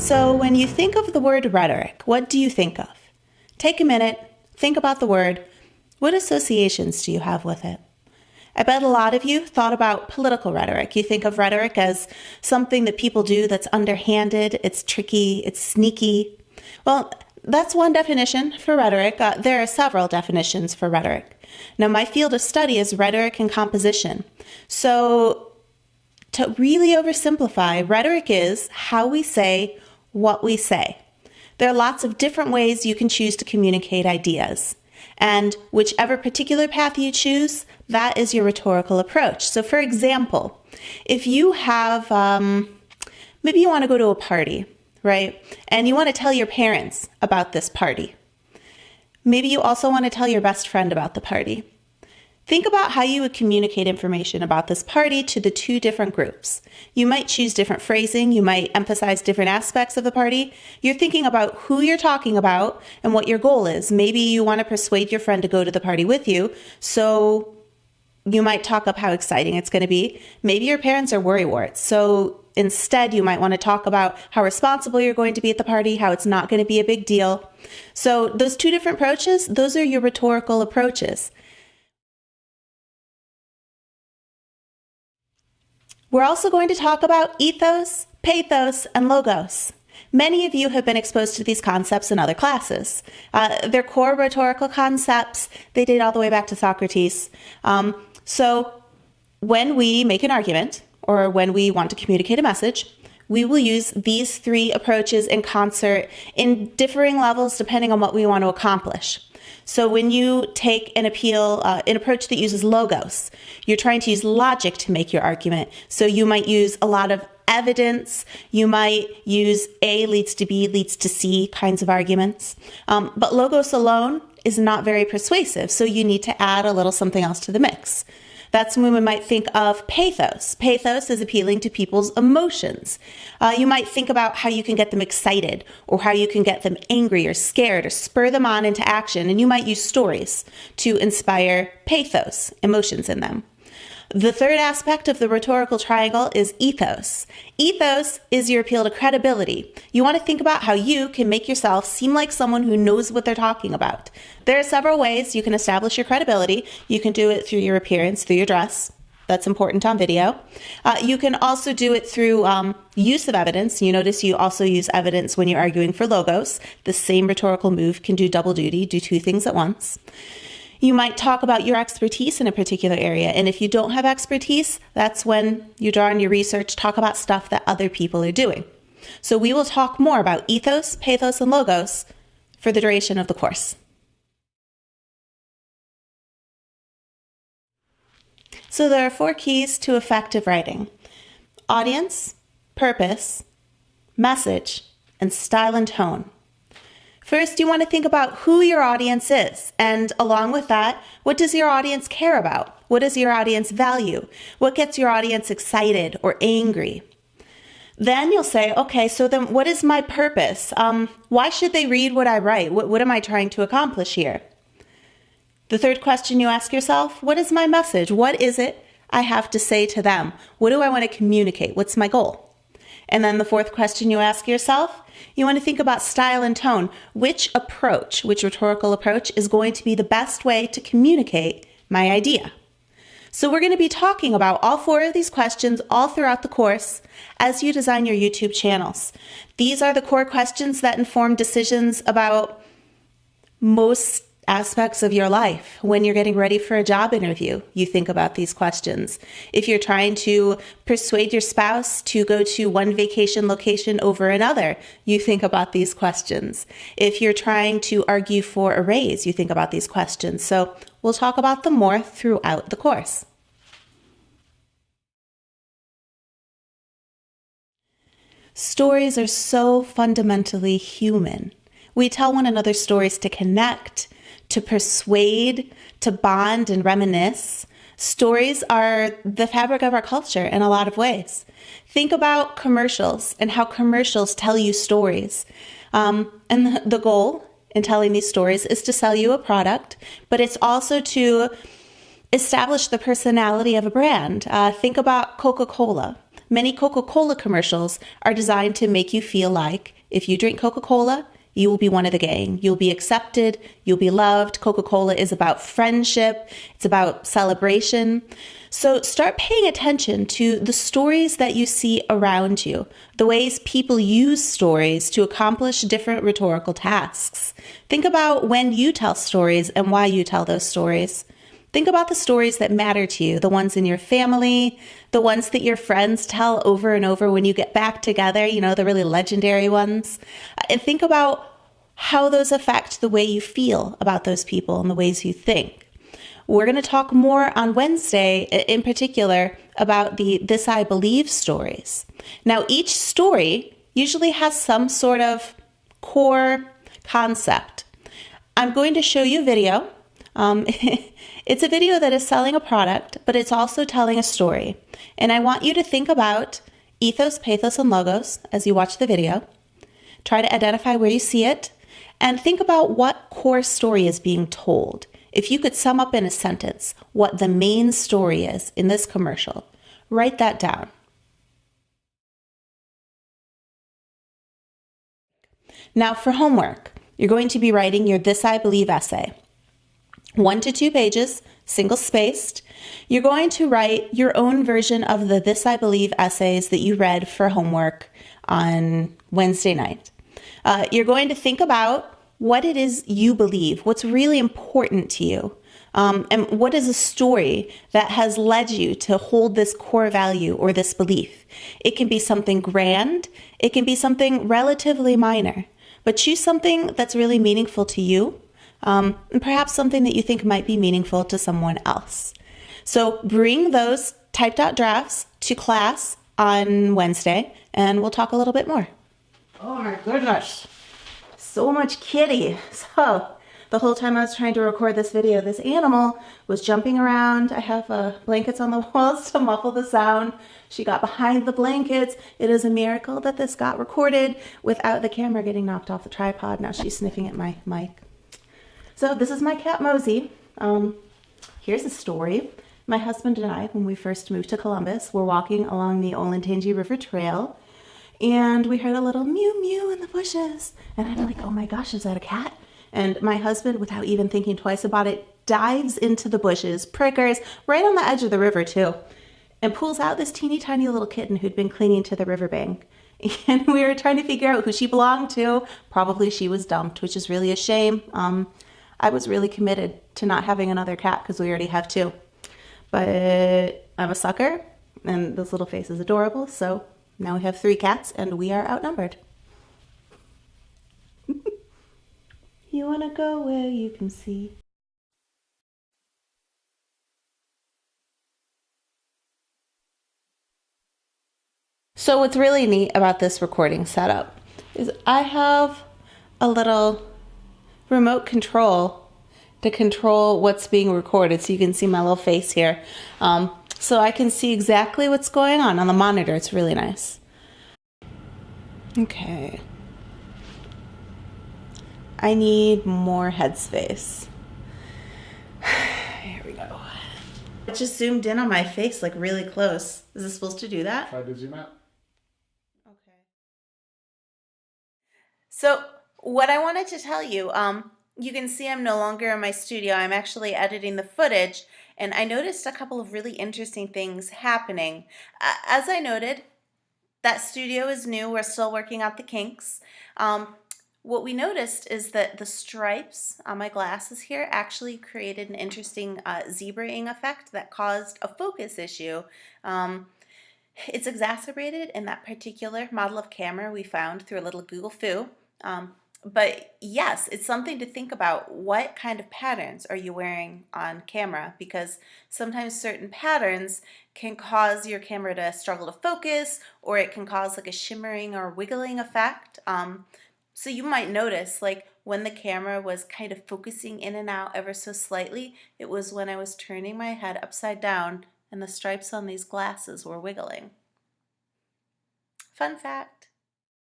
So when you think of the word rhetoric, what do you think of? Take a minute, think about the word. What associations do you have with it? I bet a lot of you thought about political rhetoric. You think of rhetoric as something that people do that's underhanded, it's tricky, it's sneaky. Well, that's one definition for rhetoric. There are several definitions for rhetoric. Now, my field of study is rhetoric and composition. So to really oversimplify, rhetoric is how we say what we say. There are lots of different ways you can choose to communicate ideas. And whichever particular path you choose, that is your rhetorical approach. So for example, if you have, maybe you want to go to a party, right? And you want to tell your parents about this party. Maybe you also want to tell your best friend about the party. Think about how you would communicate information about this party to the two different groups. You might choose different phrasing. You might emphasize different aspects of the party. You're thinking about who you're talking about and what your goal is. Maybe you want to persuade your friend to go to the party with you, so you might talk up how exciting it's going to be. Maybe your parents are worrywarts, so instead you might want to talk about how responsible you're going to be at the party, how it's not going to be a big deal. So those two different approaches, those are your rhetorical approaches. We're also going to talk about ethos, pathos, and logos. Many of you have been exposed to these concepts in other classes. They're core rhetorical concepts. They date all the way back to Socrates. So when we make an argument or when we want to communicate a message, we will use these three approaches in concert in differing levels depending on what we want to accomplish. So when you take an approach that uses logos, you're trying to use logic to make your argument. So you might use a lot of evidence. You might use A leads to B leads to C kinds of arguments. But logos alone is not very persuasive. So you need to add a little something else to the mix. That's when we might think of pathos. Pathos is appealing to people's emotions. You might think about how you can get them excited or how you can get them angry or scared or spur them on into action. And you might use stories to inspire pathos, emotions in them. The third aspect of the rhetorical triangle is ethos. Ethos is your appeal to credibility. You want to think about how you can make yourself seem like someone who knows what they're talking about. There are several ways you can establish your credibility. You can do it through your appearance, through your dress. That's important on video. You can also do it through use of evidence. You notice you also use evidence when you're arguing for logos. The same rhetorical move can do double duty, do two things at once. You might talk about your expertise in a particular area. And if you don't have expertise, that's when you draw on your research, talk about stuff that other people are doing. So we will talk more about ethos, pathos, and logos for the duration of the course. So there are 4 keys to effective writing: audience, purpose, message, and style and tone. First, you want to think about who your audience is. And along with that, what does your audience care about? What does your audience value? What gets your audience excited or angry? Then you'll say, okay, so then what is my purpose? Why should they read what I write? What am I trying to accomplish here? The third question you ask yourself, what is my message? What is it I have to say to them? What do I want to communicate? What's my goal? And then the fourth question you ask yourself, you want to think about style and tone. Which rhetorical approach is going to be the best way to communicate my idea? So we're going to be talking about all 4 of these questions all throughout the course as you design your YouTube channels. These are the core questions that inform decisions about most aspects of your life. When you're getting ready for a job interview, you think about these questions. If you're trying to persuade your spouse to go to one vacation location over another, you think about these questions. If you're trying to argue for a raise, you think about these questions. So we'll talk about them more throughout the course. Stories are so fundamentally human. We tell one another stories to connect, to persuade, to bond and reminisce. Stories are the fabric of our culture in a lot of ways. Think about commercials and how commercials tell you stories. And the goal in telling these stories is to sell you a product, but it's also to establish the personality of a brand. Think about Coca-Cola. Many Coca-Cola commercials are designed to make you feel like if you drink Coca-Cola, you will be one of the gang. You'll be accepted. You'll be loved. Coca-Cola is about friendship. It's about celebration. So start paying attention to the stories that you see around you, the ways people use stories to accomplish different rhetorical tasks. Think about when you tell stories and why you tell those stories. Think about the stories that matter to you, the ones in your family, the ones that your friends tell over and over when you get back together, the really legendary ones. And think about how those affect the way you feel about those people and the ways you think. We're going to talk more on Wednesday, in particular, about the This I Believe stories. Now, each story usually has some sort of core concept. I'm going to show you a video. It's a video that is selling a product, but it's also telling a story. And I want you to think about ethos, pathos, and logos as you watch the video. Try to identify where you see it, and think about what core story is being told. If you could sum up in a sentence what the main story is in this commercial, write that down. Now for homework, you're going to be writing your This I Believe essay. 1 to 2 pages, single-spaced. You're going to write your own version of the This I Believe essays that you read for homework on Wednesday night. You're going to think about what it is you believe, what's really important to you, and what is a story that has led you to hold this core value or this belief. It can be something grand, it can be something relatively minor, but choose something that's really meaningful to you, and perhaps something that you think might be meaningful to someone else. So bring those typed out drafts to class on Wednesday, and we'll talk a little bit more. Oh my goodness. So much kitty. So the whole time I was trying to record this video, this animal was jumping around. I have blankets on the walls to muffle the sound. She got behind the blankets. It is a miracle that this got recorded without the camera getting knocked off the tripod. Now she's sniffing at my mic. So this is my cat Mosey. Here's a story. My husband and I, when we first moved to Columbus, were walking along the Olentangy River Trail, and we heard a little mew mew in the bushes. And I'm like, oh my gosh, is that a cat? And my husband, without even thinking twice about it, dives into the bushes, prickers, right on the edge of the river too, and pulls out this teeny tiny little kitten who'd been clinging to the riverbank. And we were trying to figure out who she belonged to. Probably she was dumped, which is really a shame. I was really committed to not having another cat because we already have 2. But I'm a sucker, and this little face is adorable, so now we have 3 cats, and we are outnumbered. You want to go where you can see. So what's really neat about this recording setup is I have a little remote control to control what's being recorded, so you can see my little face here. So I can see exactly what's going on the monitor. It's really nice. Okay. I need more headspace. Here we go. It just zoomed in on my face like really close. Is it supposed to do that? Try to zoom out. Okay. So what I wanted to tell you, you can see I'm no longer in my studio. I'm actually editing the footage, and I noticed a couple of really interesting things happening. As I noted, that studio is new. We're still working out the kinks. What we noticed is that the stripes on my glasses here actually created an interesting zebra-ing effect that caused a focus issue. It's exacerbated in that particular model of camera we found through a little Google foo. But yes, it's something to think about. What kind of patterns are you wearing on camera? Because sometimes certain patterns can cause your camera to struggle to focus, or it can cause like a shimmering or wiggling effect. So you might notice, like when the camera was kind of focusing in and out ever so slightly, it was when I was turning my head upside down and the stripes on these glasses were wiggling. Fun fact.